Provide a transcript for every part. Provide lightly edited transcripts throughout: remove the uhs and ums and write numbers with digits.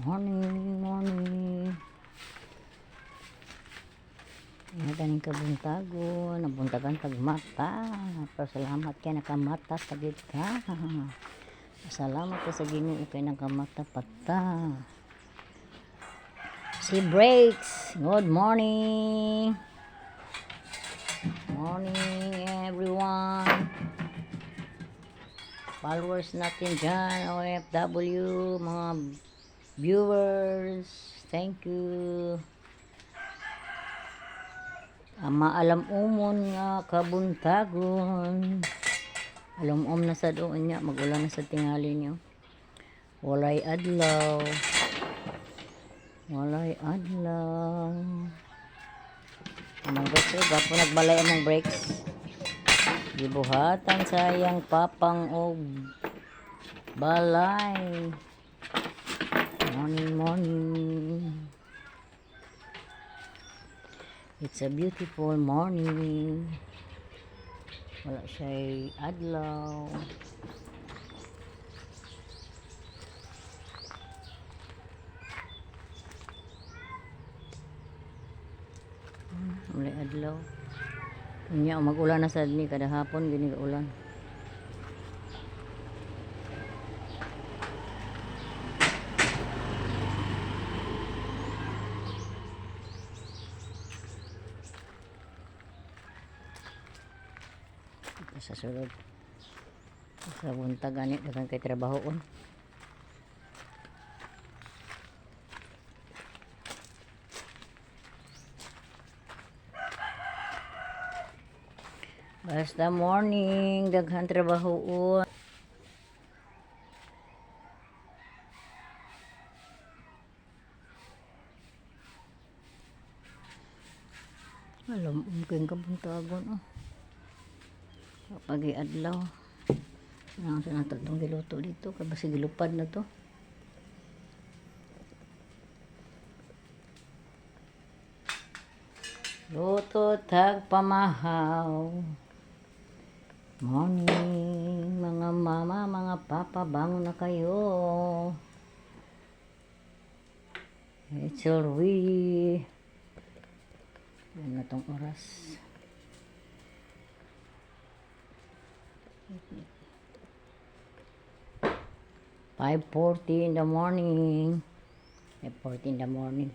Morning, morning. Naganing kabuntagon, nabuntagan tagmata. Pasalamat kay nakamata sagid ka. Salamat ka sa Ginoo kay nakamata pata. Si Breaks, good morning. Morning everyone. Followers natin dyan, OFW, mga viewers, thank you. Maalam umon nga kabuntagon. Alam na sa doon niya, magulan na sa tingali niyo. Walay adlaw. Walay adlaw. Amang breaks, gapo nagbalay amang breaks. Gibuhatan sayang papang og balay. Morning, morning. It's a beautiful morning. Wala siya'y adlaw. Wala adlaw. Unya mag-ulan na sa ni kada hapon gini ka ulan. Sa sulod sa buntag ani dagan kay trabahoon. Basta morning daghan trabahoon. Alam kay kabuntagon pagi adlaw nang sa natong giluto dito kay basi gilupad na to. Luto tag pamahaw. Morning mga mama, mga papa, bangon na kayo. It's already yan na tong oras. 5:40 in the morning. 5:40 in the morning.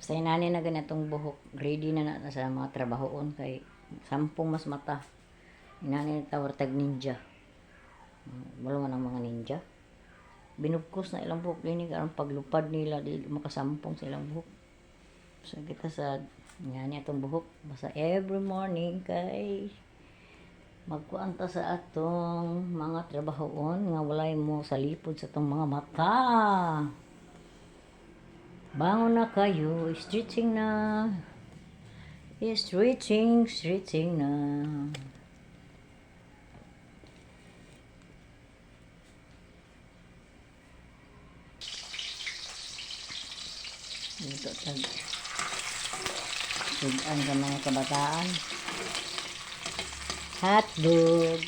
Sa inani na ganitong buhok, ready na sa mga trabahoon kay 10 mas mata. Inani na tawar tag ninja. Wala man ang mga ninja. Binubkos na ilang buhok din karon paglupad nila di makasampung sa ilang buhok. So kita sa ngani atong buhok basta every morning kay magkuanta sa atong mga trabahoon nga walay mo salipod sa atong mga mata. Bangon na kayo, stretching na. Stretching na. Ito tag sudan ka mga kabataan. Hotdog.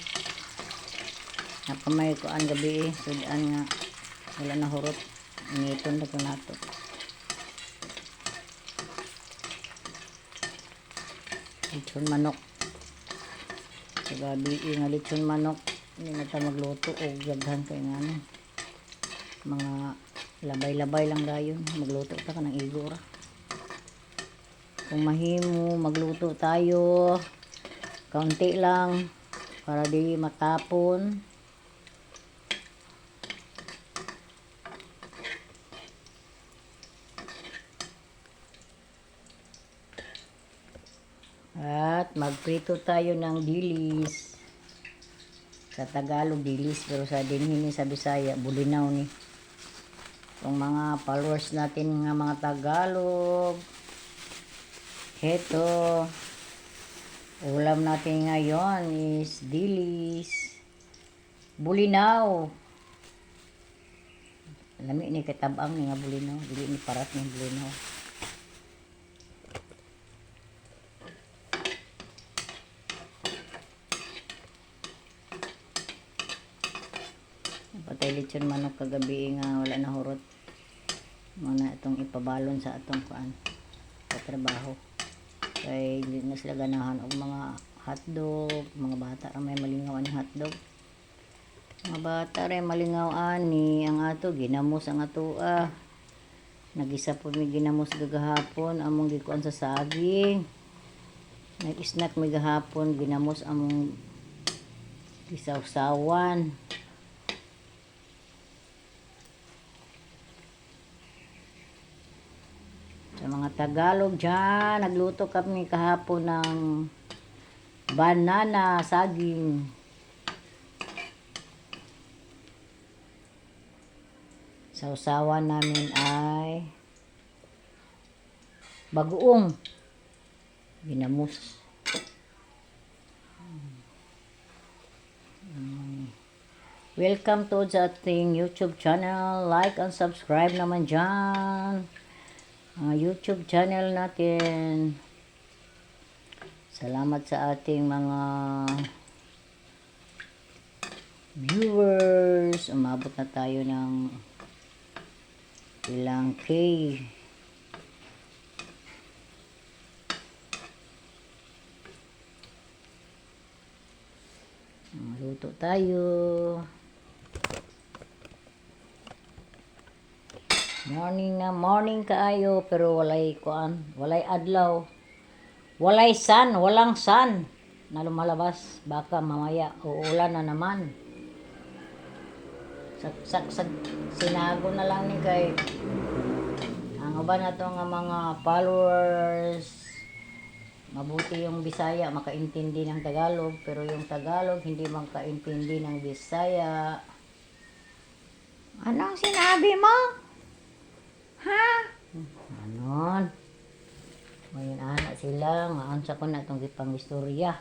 Napamay ko ang gabi sudan nga wala na hurot. Ngiton na ko nato. Lechon manok. Sa gabi nga lechon manok. Hindi na tayo magluto o gaghan kayo nga ano. Mga labay-labay lang dayon. Magluto ta ka ng igora. Kung mahimo magluto tayo kaunti lang para di matapon. At magprito tayo ng dilis. Sa Tagalog dilis pero sa dinhi sa Bisaya bulinaw ni. Kung mga followers natin nga mga Tagalog, heto ulam natin ngayon is dilis, bulinaw. Lami ni katabang ni nga bulinaw, dili ni parat ni bulinaw. lechon manok kagabi nga wala na hurot. Muna itong ipabalon sa atong kuan sa trabaho. Kay di na sila ganahan og mga hotdog, mga bata ra may malingaw ani hotdog. Mga bata ra malingaw ani ang ato ginamos ang ato nagisa po mi ginamos gagahapon among gikuan sa saging. Nag-snack mi gahapon ginamos among isawsawan. Sa mga Tagalog dyan, nagluto kami kahapon ng banana saging. Sausawan namin ay bagoong ginamos. Welcome to sa ating YouTube channel. Like and subscribe naman dyan. YouTube channel natin. Salamat sa ating mga viewers. Umabot na tayo ng ilang K. Luto tayo. Morning kaayo pero walay kuan, walay adlaw. Walay sun, walang sun na lumalabas. Baka mamaya uulan na naman. Sak sinago na lang ni kay ang uban nato nga mga followers mabuti yung Bisaya makaintindi ng Tagalog pero yung Tagalog hindi makaintindi ng Bisaya. Anong sinabi mo? Ha? Anon. Ngayon anak sila nga unsa ko na itong gipang istorya.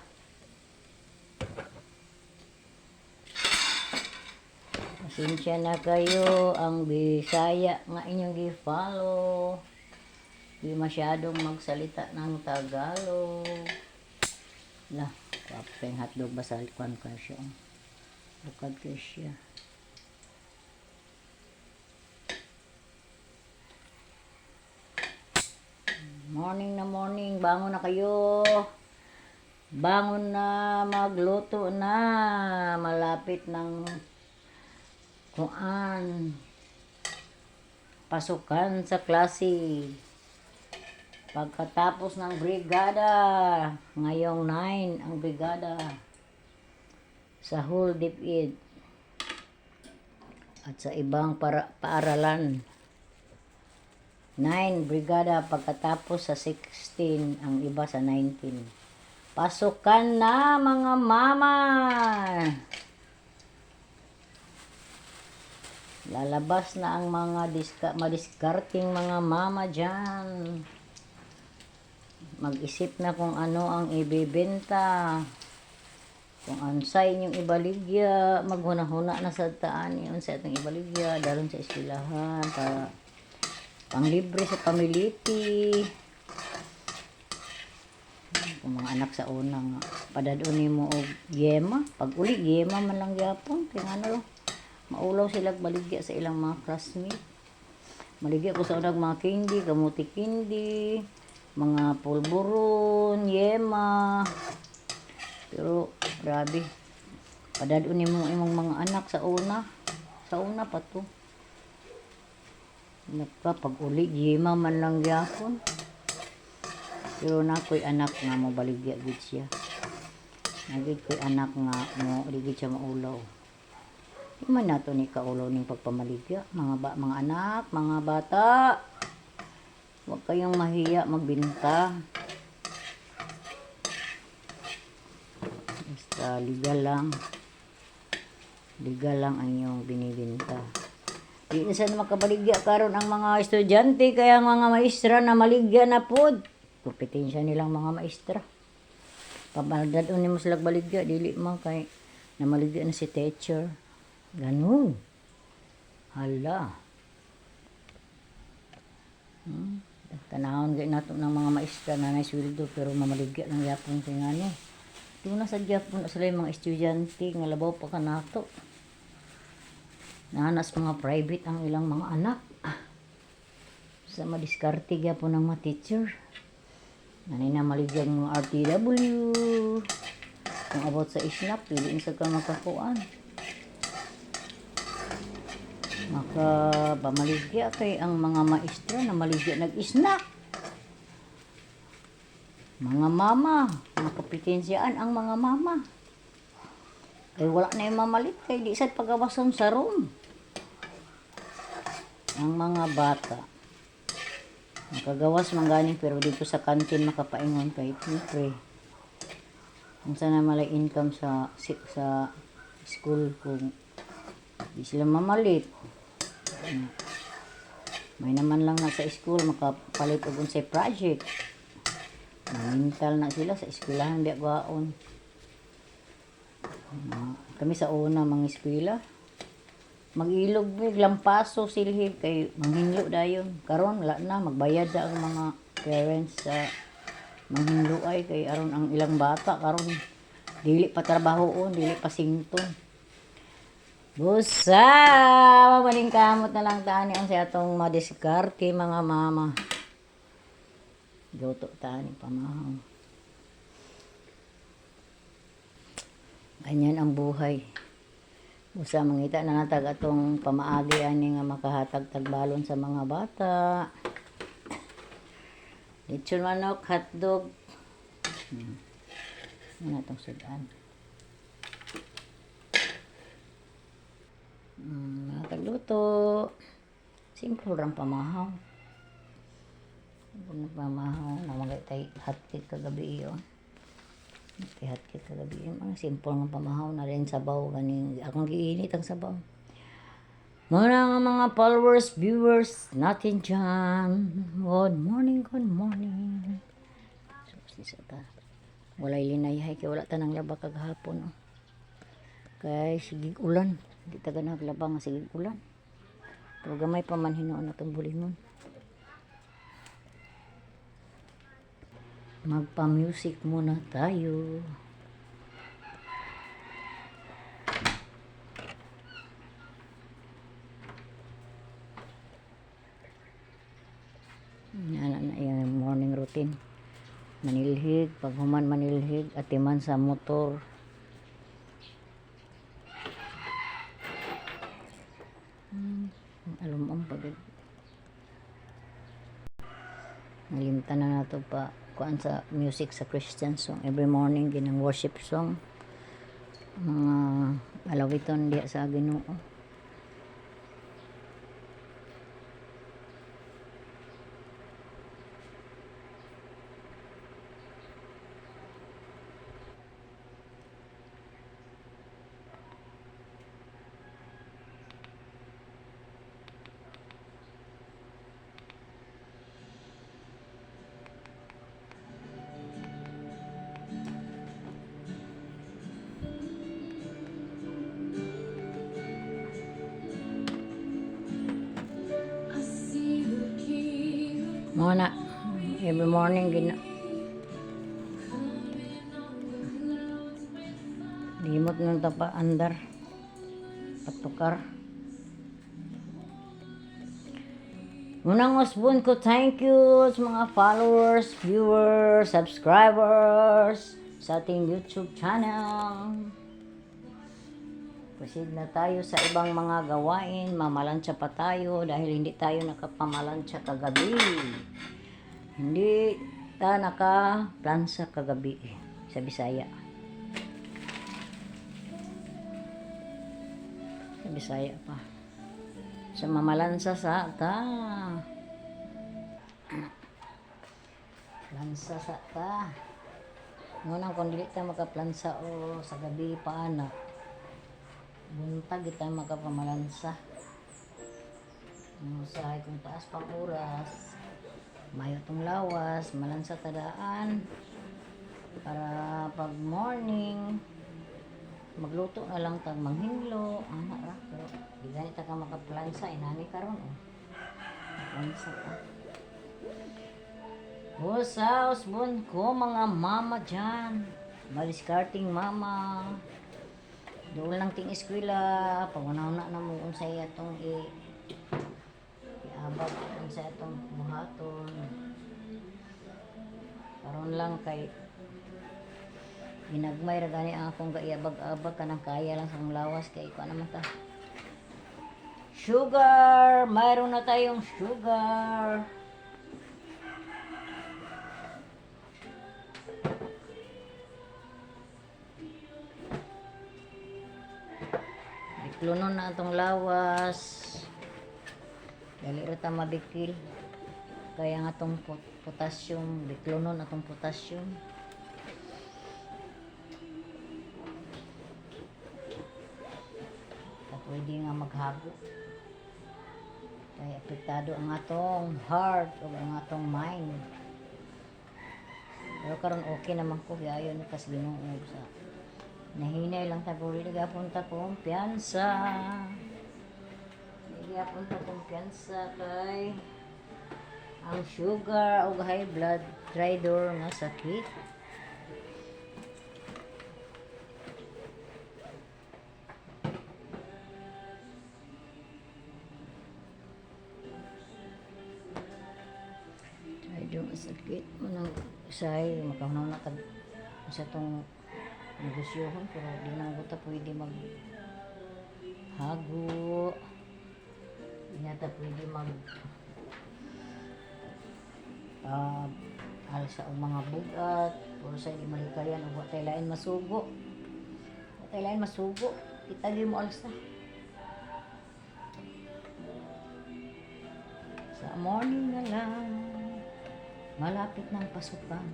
Pasensya na kayo ang Bisaya nga inyong gi-follow. Di masyadong magsalita ng Tagalog. Lah, kapeng hotdog basal kwan ka siya. Bukad ka siya. Morning, bangon na kayo. Bangon na, magluto na. Malapit ng kuan. Pasukan sa klase. Pagkatapos ng brigada, ngayong 9 ang brigada sa whole DepEd at sa ibang paaralan. 9 brigada pagkatapos sa 16 ang iba sa 19. Pasukan na mga mama. Lalabas na ang mga madiskarting mga mama dyan. Mag-isip na kung ano ang ibebenta. Kung ansay inyong ibaligya, maghuna-huna na sa taan yun sa itong ibaligya, dalon sa eskwelahan para panglibre sa pamiliti. Kung mga anak sa una nga padaduni mo og yema, pag uli yema man lang gyapon kay ano maulaw sila baligya sa ilang mga classmate. Maligya ko sa unang mga candy, kamuti candy, mga pulburon, yema. Pero grabe, padaduni mo imong mga anak sa una pa to. Pag uli yema man lang gyapon. Pero nakoy anak nga mo baligya gid siya. Nagid koy anak nga mo ligid siya maulaw. Di man nato ni kaulaw ning pagpamaligya, mga anak, mga bata. Huwag kayong mahiya magbinta. Basta legal lang. Legal lang ang inyong binibinta. Di na saan makabaligya karon ang mga estudyante kaya ang mga maestra na maligya na pod. Kompetensya nilang mga maestra. Pabaldad ni mo sila baligya dili man kay na maligya na si teacher. Ganun. Hala. Tanahon gay nato ng mga maestra na naisweldo pero mamaligya lang yapon kay ngano. Di na sa Japon sila yung mga estudyante nga labaw pa kanato. Nanas mga private ang ilang mga anak. Sa madiskarte po ng mga teacher. Nanay na maligyang mga RTW. Kung about sa isnap, piliin sa ka makakuan. Pamaligya kay ang mga maestra na maligya nag-isnap. Mga mama, makapitensyaan ang mga mama. Kay wala na yung mamalit kay di sad pagawason sa room. Ang mga bata makagawas man gani pero dito sa kantin makapaingon kay siyempre kung sana malay income sa school kung di sila mamalit. May naman lang na sa school makapalit og unsay project. Mental na sila sa eskwelahan di gaon. Kami sa una mga eskwela mag-ilog mig lampaso silhib kay manghinlo dayon. Karon wala na magbayad sa ang mga parents sa manghinlo ay kay aron ang ilang bata karon dili pa trabahoon, dili pa sington. Busa, mabaling kamot na lang tani ang sa atong madiskarte mga mama. Luto tani pamahaw. Ganyan ang buhay. Busa mangita na natag atong pamaagi ani nga makahatag tagbalon sa mga bata. Lechon manok, hotdog. Ano itong sudan? Tagluto. Simple lang pamahaw. Pamahaw. Namagay tayo hotcake kagabi yun. Hotcake kagabi yun. Mga simple ng pamahaw na rin sabaw. Akong giinit ang sabaw. Mga followers, viewers natin dyan. Good morning, good morning. Walay linayhay kay wala tanang laba kagahapon. Kay sigig ulan. Di taga naglaba nga sigig ulan. Pero gamay pa man hinoon atong bulingon. Magpa-music muna tayo. Yan na yung morning routine. Manilhig, paghuman manilhig, atiman sa motor. Alumang pagod. Nalimtan na nato pa kuan sa music sa Christian song. Every morning ginang worship song. Mga alawiton diya sa Ginoo. Mga na, every morning limot ng tapa andar patukar. Unang usbon ko, thank you sa mga followers, viewers, subscribers sa ating YouTube channel. Proceed na tayo sa ibang mga gawain. Mamalansya pa tayo dahil hindi tayo nakapamalansya kagabi. Hindi ta nakaplansa kagabi sa Bisaya. Sa Bisaya pa. Sa mamalansa sa ta. Plansa sa ta. Ngunang kung dili ta makaplansa o sa gabi paana. Buntag kita makapamalansa. Usahay kung taas pang oras. Mayo tong lawas, malansa tadaan. Para pag morning, magluto na lang tag manghinlo. Anak ra, pero di ganit ka makaplansa. Inani karon plansa ka. Busa, usbon ko mga mama dyan. Maliskarting mama. Doon lang ting eskwela, pagmanaw na mo unsay atong iabag unsay atong buhaton. Karon lang kay ginagmay ra gani ang akong gaiabag-abag kanang kaya lang sa akong lawas kay ko naman ta. Sugar! Mayroon na tayong sugar. Biklonon na atong lawas. Dali ra ta mabikil. Kaya nga atong potassium, biklonon atong potassium. Pwede nga maghago. Kaya apektado ang atong heart o ang atong mind. Pero karon okay naman ko kaya yun kas Ginoo sa nahinay lang ta ko gapon ta kumpiyansa. Gapon ta kumpiyansa kay ang sugar o high blood trigger nga sakit. Trigger nga sakit mo nang say makahunaw na kag sa tong negosyohon pero di na ko ta pwede mag hago. Di na ta pwede mag alsa ang mga bugat puro sa di malikayan o watay lain masugo. Watay lain masugo. Kita di mo alsa. Sa morning na lang malapit ng pasukan.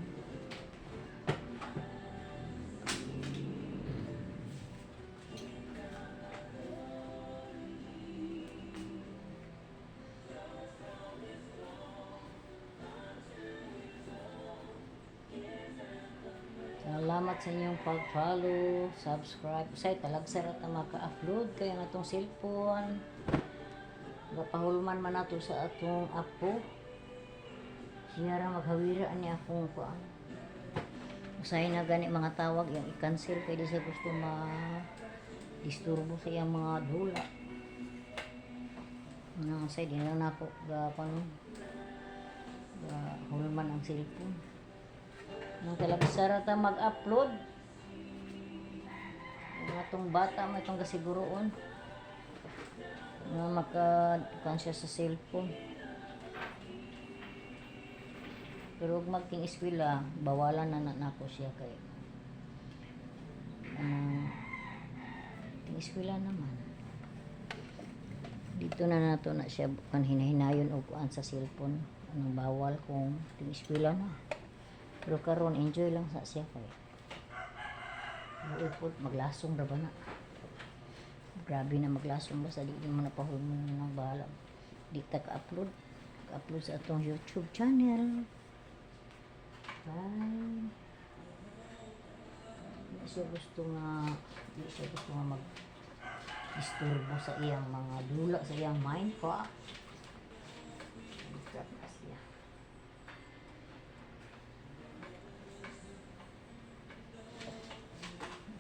Salamat sa inyong pag-follow, subscribe. Say talagsa ra ta maka-upload kaya nga atong cellphone. Gapahulman man nato sa atong apo. Siya ra maghawira ani akong kuan. Usay na gani mga tawag yang i-cancel kay di sa gusto disturbo sa iyang mga dula. Nang say di na nako gapang hulman ang cellphone. Nang talagsa ra ta mag-upload. Ang atong bata mo itong kasiguroon nga maka-conscious sa cellphone. Pero ug magting eskwela, bawalan na nako siya kay ting eskwela naman. Dito na nato na siya kan hinahinayon og kuan sa cellphone. Anong bawal kung ting eskwela na. Pero karon enjoy lang sa siya kay maupod maglasong ra ba na. Grabe na maglasong ba sa di mo napahulman ng bahala. Di ta ka-upload sa atong YouTube channel. Bye. Di siya gusto nga mag-isturbo sa iyang mga dula sa iyang mind pa.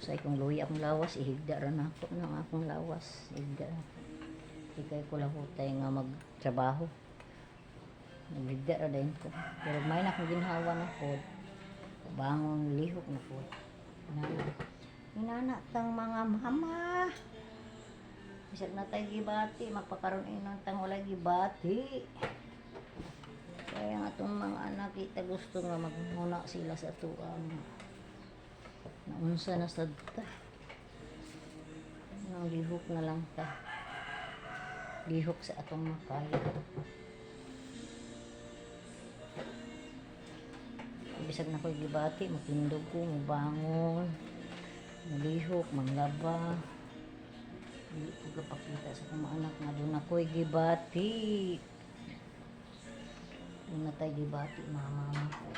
Sa ikong luwi akong lawas, ihigda ra na ako ng akong lawas. Ihigda ra ako. Ikay ko lahutay nga magtrabaho. Nagigda ra din ko. Pero may na akong ginhawa na po. Bangon lihok na po. Inana tang mga mama. Bisag na tayo gibati. Magpakaroon inang tang wala gibati. Kaya nga itong mga anak kita gusto nga magmuna sila sa tuang. Naunsa na sad ta. Nang lihok na lang ta. Lihok sa atong makaya. Bisag na ko'y gibati, matindog ko, mabangon, malihok, manglaba. Hindi ko kapakita sa kong anak nga doon ako'y gibati. Doon na tayo gibati, mama ko.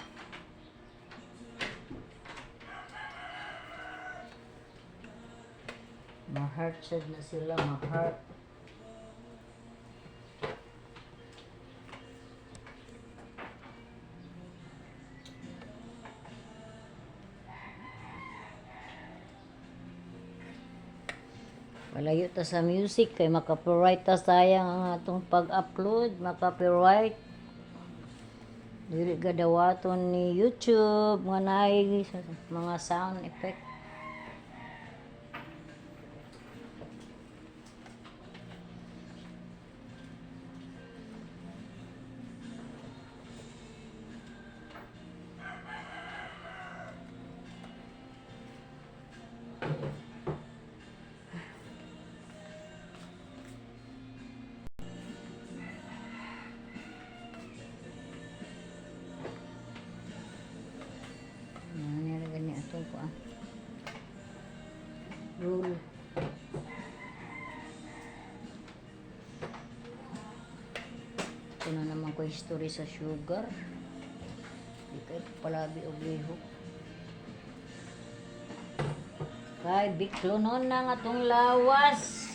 Ma-heart sad na sila, ma-heart. Palayo ta sa music kay maka-copyright ta sayang ang atong pag-upload, maka-copyright. Dili gadawaton ni YouTube nga naay mga sound effect. Nilagay ni atong ko rule. Ito na naman ko history sa sugar. Di kayo palabi o lihok. Kay biklonon na nga tong lawas.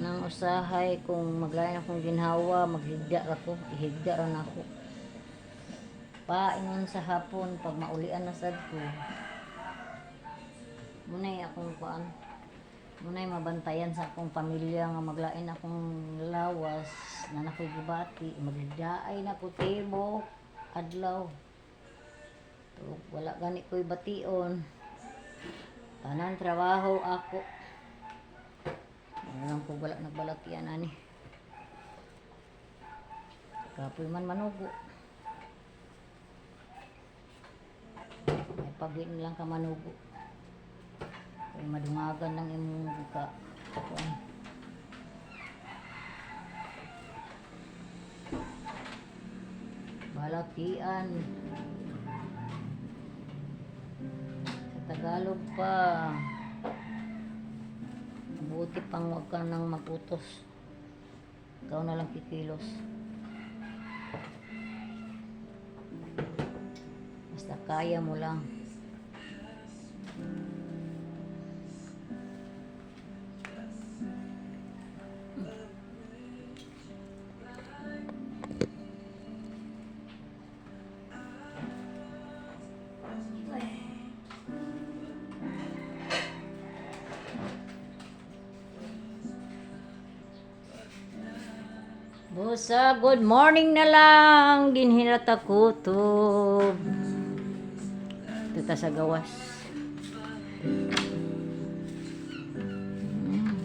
Nang usahay kung maglain akong ginhawa, maghigda ako, ihigda ran ako. Paingon sa hapon pag maulian na sad ko. Munay akong kuan. Munay mabantayan sa akong pamilya nga maglain akong lawas na nakoy gibati, magdaay na ko tibok adlaw. So, wala gani ko'y bation. Tanan trabaho ako. Alam ko wala nagbalatian ani. Kapoy man manugo. May pabin lang ka manugo. Kaya madungagan lang imong ka. Balatian. Sa Tagalog pa. Buti pang wag ka nang magutos. Ikaw na lang kikilos. Basta kaya mo lang. Busa, good morning na lang. Ginhinata kutob. Ito ta sa gawas.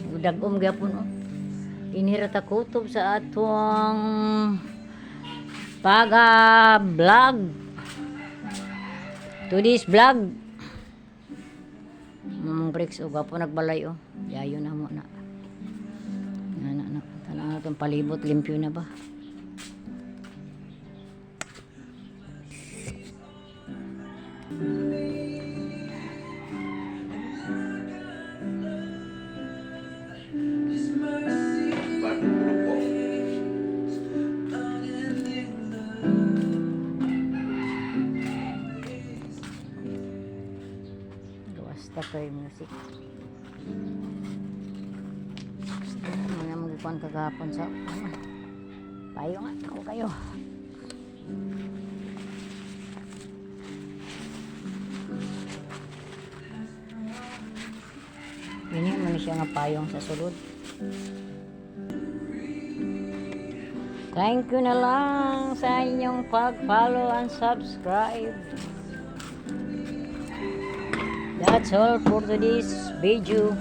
Udagom gyapon oh. Ginhinata kutob sa atong vlog. Today's vlog. Breaks o gapo nagbalay oh. Yayo na mo na. Tanang itong palibot, limpyo na ba? Basta kay music. Kuan kagapon sa payo nga ako kayo. Ganyan man siya nga payong sa sulod. Thank you na lang sa inyong pag-follow and subscribe. That's all for today's video.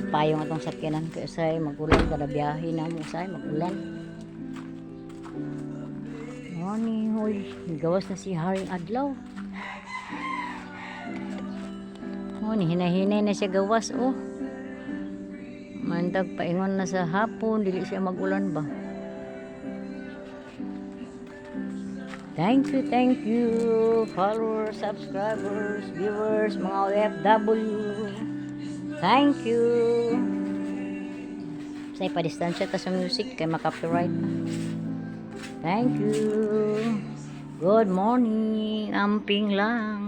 Payong atong sakyanan ko usay magulan kada biyahe na mo usay magulan. Ani hoy, gawas na si Haring Adlaw. Ani hinahinay na siya gawas oh. Mandag paingon na sa hapon dili siya magulan ba. Thank you followers, subscribers, viewers, mga OFW. Thank you. Say pa distansya ta sa music kay maka-copyright. Thank you. Good morning. Amping lang.